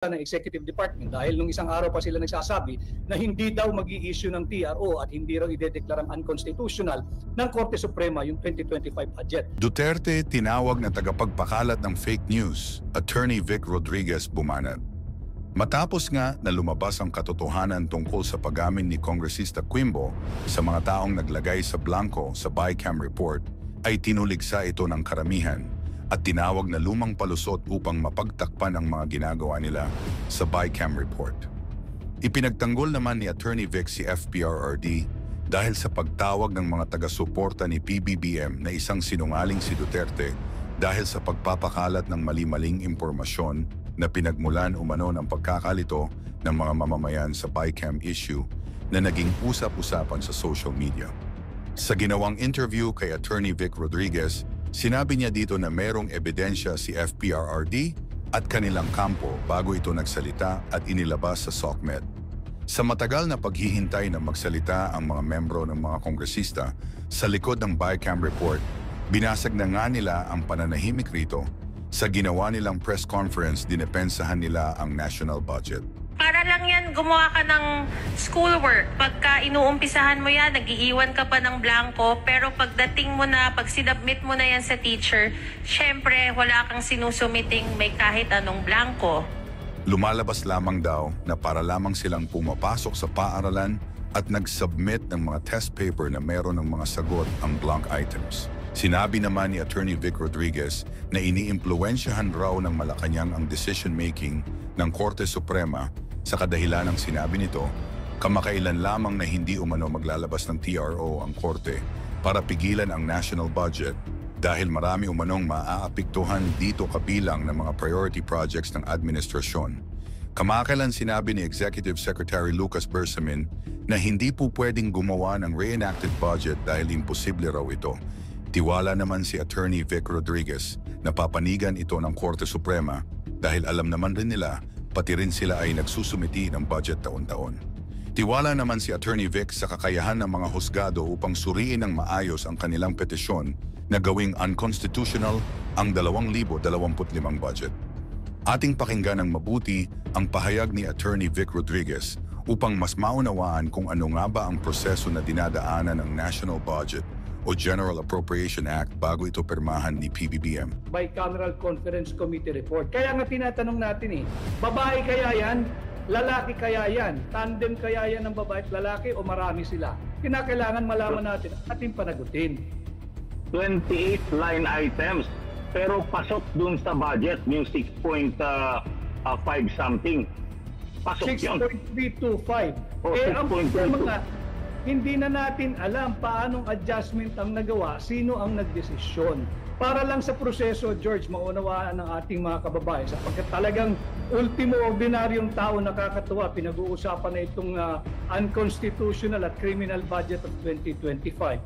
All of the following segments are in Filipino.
ng Executive Department dahil nung isang araw pa sila nagsasabi na hindi daw mag-i-issue ng TRO at hindi raw idedeklarang unconstitutional ng Korte Suprema yung 2025 budget. Duterte tinawag na tagapagpakalat ng fake news, Attorney Vic Rodriguez bumanat. Matapos nga na lumabas ang katotohanan tungkol sa pag-amin ni Kongresista Quimbo sa mga taong naglagay sa blanco sa BICAM report, ay tinuligsa ito ng karamihan at tinawag na lumang palusot upang mapagtakpan ang mga ginagawa nila sa BICAM report. Ipinagtanggol naman ni Attorney Vic si FPRRD dahil sa pagtawag ng mga taga-suporta ni PBBM na isang sinungaling si Duterte dahil sa pagpapakalat ng mali-maling impormasyon na pinagmulan umano ng pagkakalito ng mga mamamayan sa BICAM issue na naging usap-usapan sa social media. Sa ginawang interview kay Attorney Vic Rodriguez, sinabi niya dito na merong ebidensya si FPRRD at kanilang kampo bago ito nagsalita at inilabas sa SOCMED. Sa matagal na paghihintay na magsalita ang mga membro ng mga kongresista sa likod ng BICAM report, binasag na nga nila ang pananahimik rito. Sa ginawa nilang press conference, dinepensahan nila ang national budget. Para lang yan, gumawa ka ng schoolwork. Pagka inuumpisahan mo yan, nag-iiwan ka pa ng blanco. Pero pagdating mo na, pag sinubmit mo na yan sa teacher, syempre wala kang sinusumiting may kahit anong blanco. Lumalabas lamang daw na para lamang silang pumapasok sa paaralan at nag-submit ng mga test paper na meron ng mga sagot ang blank items. Sinabi naman ni Attorney Vic Rodriguez na iniimpluwensyahan raw ng Malacanang ang decision-making ng Korte Suprema sa kadahilan ng sinabi nito, kamakailan lamang na hindi umano maglalabas ng TRO ang Korte para pigilan ang national budget dahil marami umanong maaapektuhan dito kabilang ng mga priority projects ng administrasyon. Kamakailan sinabi ni Executive Secretary Lucas Bersamin na hindi po pwedeng gumawa ng reenacted budget dahil imposible raw ito. Tiwala naman si Attorney Vic Rodriguez na papanigan ito ng Korte Suprema dahil alam naman rin nila pati rin sila ay nagsusumiti ng budget taon-taon. Tiwala naman si Attorney Vic sa kakayahan ng mga husgado upang suriin ng maayos ang kanilang petisyon na gawing unconstitutional ang 2025 budget. Ating pakinggan ng mabuti ang pahayag ni Attorney Vic Rodriguez upang mas maunawaan kung ano nga ba ang proseso na dinadaanan ng national budget o General Appropriation Act bago ito pirmahan ni PBBM. Bicameral Conference Committee report. Kaya nga tinatanong natin babae kaya yan? Lalaki kaya yan? Tandem kaya yan ng babae at lalaki o marami sila? Kinakailangan malaman natin at ating panagutin. 28 line items pero pasok dun sa budget yung 6.5 something. Pasok yun. 6.325. Ang problema, hindi na natin alam paanong adjustment ang nagawa, sino ang nagdesisyon. Para lang sa proseso, George, maunawaan ng ating mga kababayan sapagkat talagang ultimo ordinaryong tao nakakatuwa, pinag-uusapan na itong unconstitutional at criminal budget of 2025.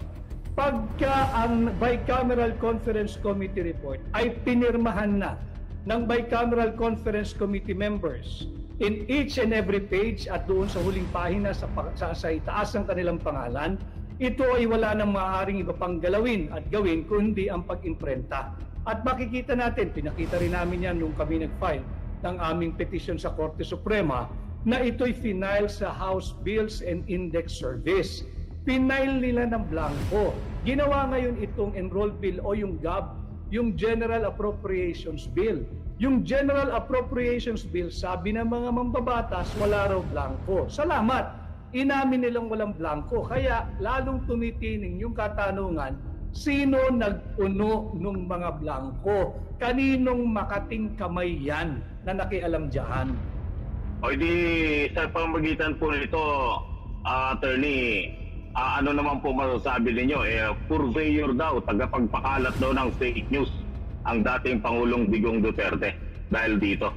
Pagka ang Bicameral Conference Committee report ay pinirmahan na ng Bicameral Conference Committee members in each and every page at doon sa huling pahina sa itaas ng kanilang pangalan, ito ay wala nang maaaring iba pang galawin at gawin kundi ang pag-imprenta. At makikita natin, pinakita rin namin yan nung kami nag-file ng aming petition sa Korte Suprema na ito'y final sa House Bills and Index Service. Pinail nila ng blanco. Ginawa ngayon itong enrolled bill o yung GAB, yung General Appropriations Bill. Yung General Appropriations Bill, sabi ng mga mambabatas, wala raw blanco. Salamat! Inamin nilang walang blanco. Kaya lalong tumitining yung katanungan, sino nag-uno ng mga blanco? Kaninong makating kamay yan na nakialam dyan? O di sa pamagitan po nito, Attorney, ano naman po masasabi ninyo? Purveyor daw, tagapagpakalat daw ng fake news ang dating Pangulong Digong Duterte dahil dito.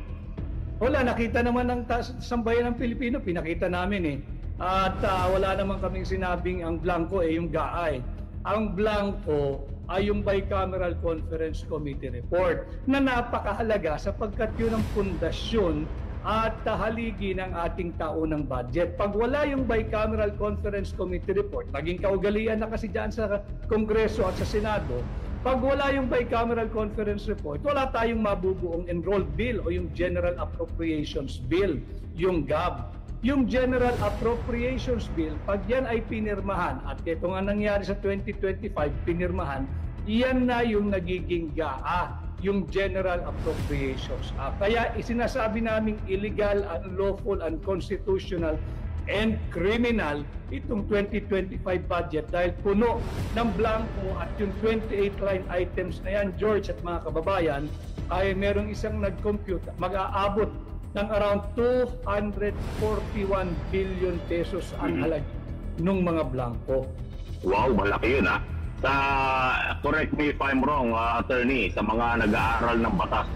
Wala, nakita naman ng sambayan ng Pilipino, pinakita namin At wala naman kaming sinabing ang blanco yung gaay. Ang blanco ay yung Bicameral Conference Committee report na napakahalaga sapagkat yun ang pundasyon at haligi ng ating taunang budget. Pag wala yung Bicameral Conference Committee report, naging kaugalian na kasi dyan sa Kongreso at sa Senado, Pag wala yung bicameral conference report, wala tayong mabubuong enrolled bill o yung General Appropriations Bill, yung GAB. Yung General Appropriations Bill, pag yan ay pinirmahan, at ito nga nangyari sa 2025, pinirmahan, iyan na yung nagiging GAA, yung General Appropriations Act. Kaya isinasabi naming illegal, unlawful, unconstitutional, and criminal itong 2025 budget dahil puno ng blanco at yung 28 line items na yan, George at mga kababayan, ay merong isang nag-compute, mag-aabot ng around 241 billion pesos ang halaga ng mga blanco. Wow, malaki yun correct me if I'm wrong, attorney, sa mga nag-aaral ng batas.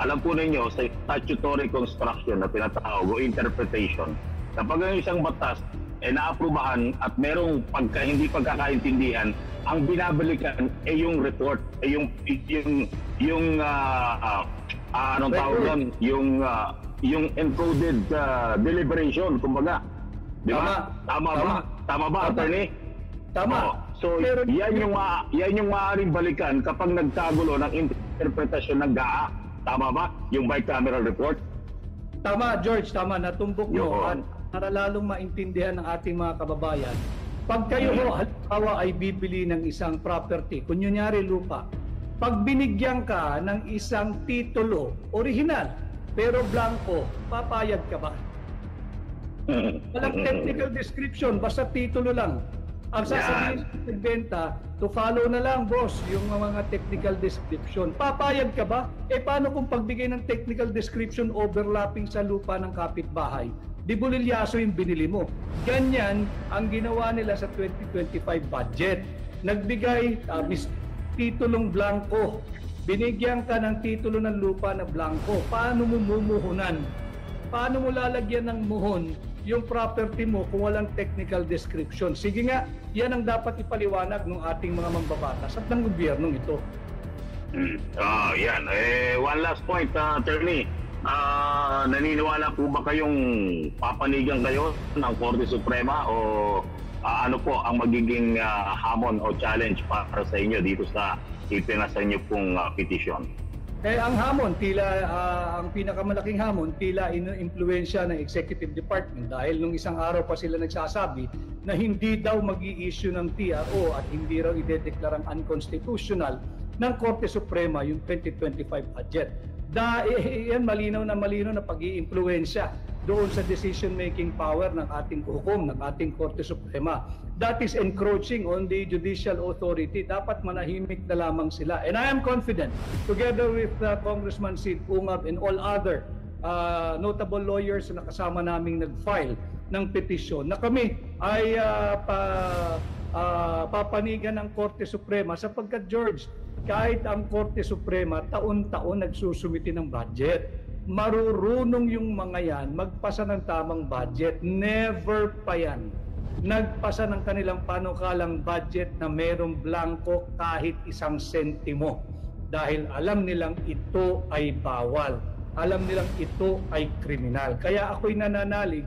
Alam po ninyo, sa statutory construction na tinatawag o interpretation, kapag ang isang batas naaprubahan at merong hindi pagkakaintindihan, ang binabalikan ay yung report, ay yung anong tawag doon, yung encoded deliberation, kumbaga. Di ba? Tama ba, attorney? Tama. So, yan yung maaaring balikan kapag nagkagulo ng interpretasyon ng GAA. Tama ba? Yung bicameral report? Tama, George. Tama. Natumbok nyo. At para lalong maintindihan ng ating mga kababayan, pag kayo halimbawa ay bibili ng isang property, kunyari lupa, pag binigyan ka ng isang titulo, original, pero blanco, papayag ka ba? Walang technical description, basta titulo lang. Ang sasabihin sa nagbenta, to follow na lang, boss, yung mga technical description. Papayag ka ba? Paano kung pagbigay ng technical description overlapping sa lupa ng kapitbahay? Di bulilyaso yung binili mo. Ganyan ang ginawa nila sa 2025 budget. Nagbigay titulong blanco. Binigyan ka ng titulo ng lupa na blanco. Paano mo mumuhunan? Paano mo lalagyan ng muhon yung property mo kung walang technical description? Sige nga, yan ang dapat ipaliwanag ng ating mga mambabatas at ng gobyernong ito. Yan. One last point, attorney. Naniniwala po ba kayong papanigan kayo ng Korte Suprema o ano po ang magiging hamon o challenge para sa inyo dito sa ipinasa niyo pong petisyon? Ang hamon, ang pinakamalaking hamon, tila ino-impluwensya ng Executive Department dahil nung isang araw pa sila nagsasabi na hindi daw mag-i-issue ng TRO at hindi raw idedeklarang unconstitutional ng Korte Suprema yung 2025 budget. Yan malinaw na pag-i-impluwensya doon sa decision-making power ng ating hukom, ng ating Korte Suprema. That is encroaching on the judicial authority. Dapat manahimik na lamang sila. And I am confident, together with Congressman Sid Ungab and all other notable lawyers na kasama naming nag-file ng petisyon, na kami ay papanigan ng Korte Suprema sapagkat, George, kahit ang Korte Suprema taon-taon nagsusumiti ng budget, marurunong yung mga yan magpasa ng tamang budget. Never pa yan nagpasa ng kanilang panukalang budget na merong blanco kahit 1 sentimo dahil alam nilang ito ay bawal, alam nilang ito ay kriminal. Kaya ako'y nananalig